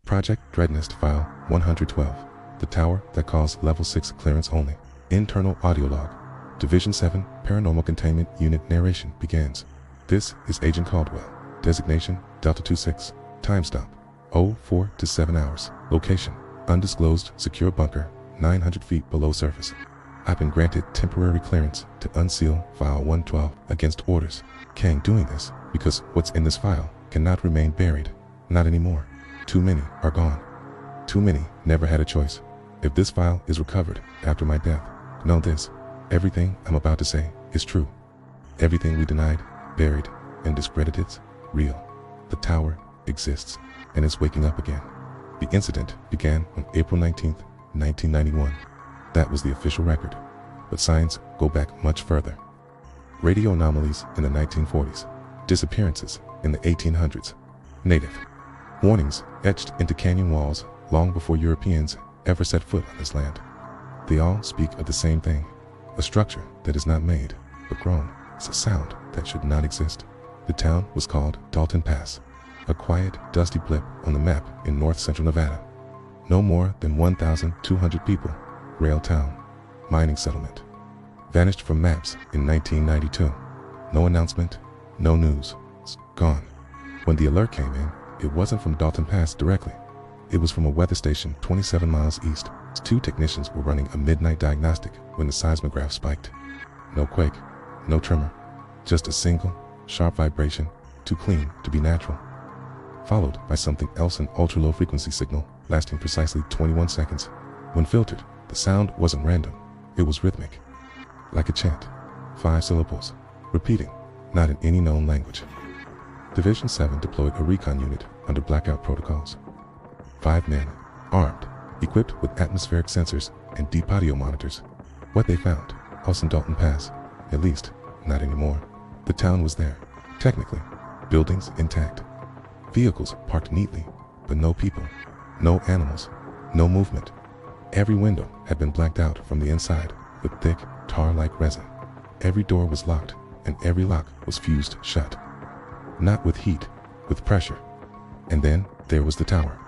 Project Dreadnest File 112. The tower that caused Level 6 clearance only. Internal audio log. Division 7 Paranormal Containment Unit narration begins. This is Agent Caldwell. Designation Delta 26. Time stop 04 to 7 hours. Location undisclosed secure bunker 900 feet below surface. I've been granted temporary clearance to unseal File 112 against orders. Kang doing this because what's in this file cannot remain buried. Not anymore. Too many are gone. Too many never had a choice. If this file is recovered after my death, know this: everything I'm about to say is true. Everything we denied, buried, and discredited is real. The tower exists and is waking up again. The incident began on April 19th, 1991. That was the official record, but signs go back much further. Radio anomalies in the 1940s, disappearances in the 1800s, native warnings etched into canyon walls long before Europeans ever set foot on this land. They all speak of the same thing: a structure that is not made, but grown. It's a sound that should not exist. The town was called Dalton Pass, a quiet, dusty blip on the map in north-central Nevada. No more than 1,200 people. Rail town, mining settlement. Vanished from maps in 1992. No announcement, no news. It's gone. When the alert came in, it wasn't from Dalton Pass directly. It was from a weather station 27 miles east. 2 technicians were running a midnight diagnostic when the seismograph spiked. No quake, no tremor, just a single, sharp vibration, too clean to be natural. Followed by something else, an ultra-low frequency signal lasting precisely 21 seconds. When filtered, the sound wasn't random, it was rhythmic. Like a chant, 5 syllables, repeating, not in any known language. Division 7 deployed a recon unit under blackout protocols. 5 men, armed, equipped with atmospheric sensors and deep audio monitors. What they found, us in Dalton Pass, at least, not anymore. The town was there, technically, buildings intact. Vehicles parked neatly, but no people, no animals, no movement. Every window had been blacked out from the inside with thick, tar-like resin. Every door was locked, and every lock was fused shut. Not with heat, with pressure. And then there was the tower.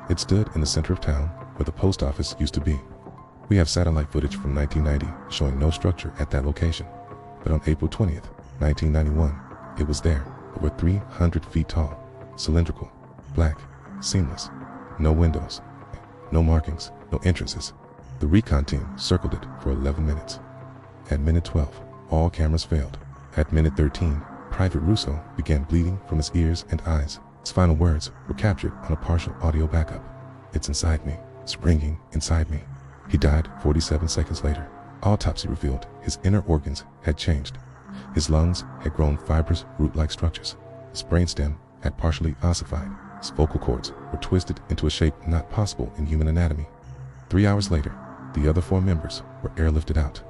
It stood in the center of town where the post office used to be. We have satellite footage from 1990 showing no structure at that location. But on April 20th, 1991, it was there, over 300 feet tall, cylindrical, black, seamless. No windows, no markings, no entrances. The recon team circled it for 11 minutes. At minute 12, all cameras failed. At minute 13, Private Russo began bleeding from his ears and eyes. His final words were captured on a partial audio backup. "It's inside me. It's ringing inside me." He died 47 seconds later. Autopsy revealed his inner organs had changed. His lungs had grown fibrous root-like structures. His brainstem had partially ossified. His vocal cords were twisted into a shape not possible in human anatomy. 3 hours later, the other 4 members were airlifted out.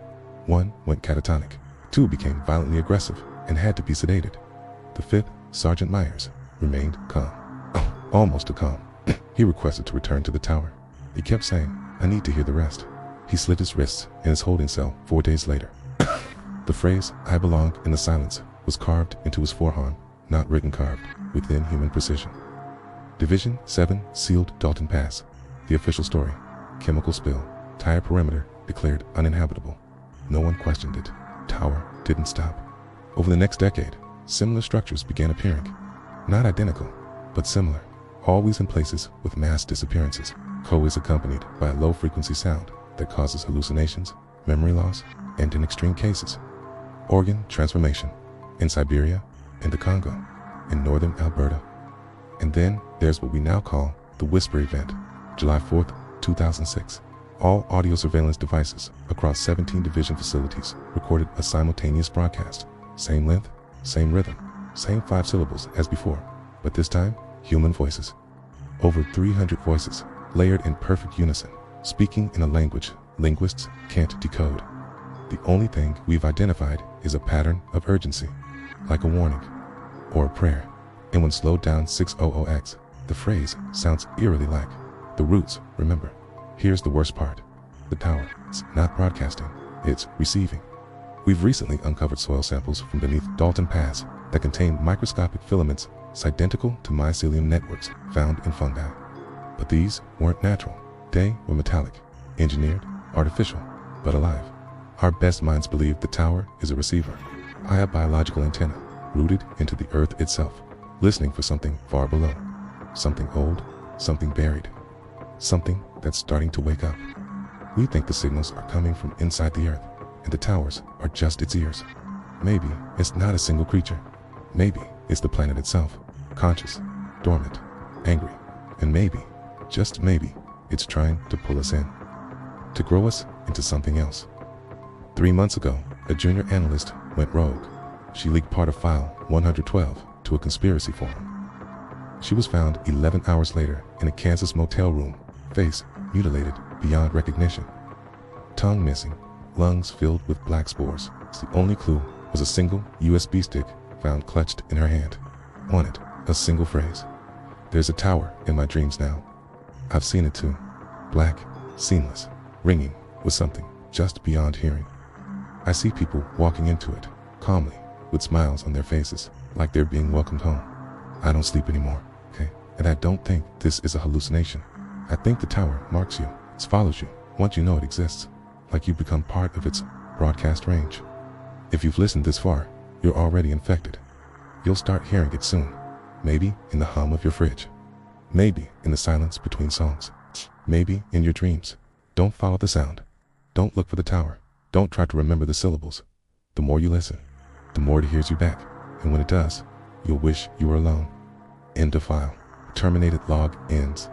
1 went catatonic. 2 became violently aggressive and had to be sedated. The 5th, Sergeant Myers, remained calm. Almost calm. He requested to return to the tower. He kept saying, "I need to hear the rest." He slit his wrists in his holding cell 4 days later. The phrase, "I belong in the silence," was carved into his forearm, not written carved, within human precision. Division 7 sealed Dalton Pass. The official story: chemical spill, tire perimeter declared uninhabitable. No one questioned it. Tower didn't stop. Over the next decade, similar structures began appearing. Not identical, but similar. Always in places with mass disappearances. Always accompanied by a low-frequency sound that causes hallucinations, memory loss, and in extreme cases, organ transformation. In Siberia, in the Congo, in northern Alberta. And then there's what we now call the Whisper event, July 4th, 2006. All audio surveillance devices across 17 division facilities recorded a simultaneous broadcast. Same length, same rhythm, same 5 syllables as before, but this time, human voices. Over 300 voices, layered in perfect unison, speaking in a language linguists can't decode. The only thing we've identified is a pattern of urgency, like a warning, or a prayer. And when slowed down 600x, the phrase sounds eerily like the roots, remember. Here's the worst part. The tower is not broadcasting, it's receiving. We've recently uncovered soil samples from beneath Dalton Pass that contain microscopic filaments identical to mycelium networks found in fungi. But these weren't natural. They were metallic, engineered, artificial, but alive. Our best minds believe the tower is a receiver, a biological antenna, rooted into the earth itself, listening for something far below, something old, something buried, something that's starting to wake up. We think the signals are coming from inside the earth, and the towers are just its ears. Maybe it's not a single creature. Maybe it's the planet itself, conscious, dormant, angry, and maybe, just maybe, it's trying to pull us in, to grow us into something else. 3 months ago, a junior analyst went rogue. She leaked part of file 112 to a conspiracy forum. She was found 11 hours later in a Kansas motel room, face mutilated beyond recognition, tongue missing, lungs filled with black spores. The only clue was a single USB stick found clutched in her hand. On it, a single phrase: "There's a tower in my dreams now." I've seen it too. Black, seamless, ringing with something just beyond hearing. I see people walking into it, calmly, with smiles on their faces, like they're being welcomed home. I don't sleep anymore, okay? And I don't think this is a hallucination. I think the tower marks you, it follows you, once you know it exists, like you become part of its broadcast range. If you've listened this far, you're already infected. You'll start hearing it soon, maybe in the hum of your fridge, maybe in the silence between songs, maybe in your dreams. Don't follow the sound. Don't look for the tower. Don't try to remember the syllables. The more you listen, the more it hears you back, and when it does, you'll wish you were alone. End of file. Terminated log ends.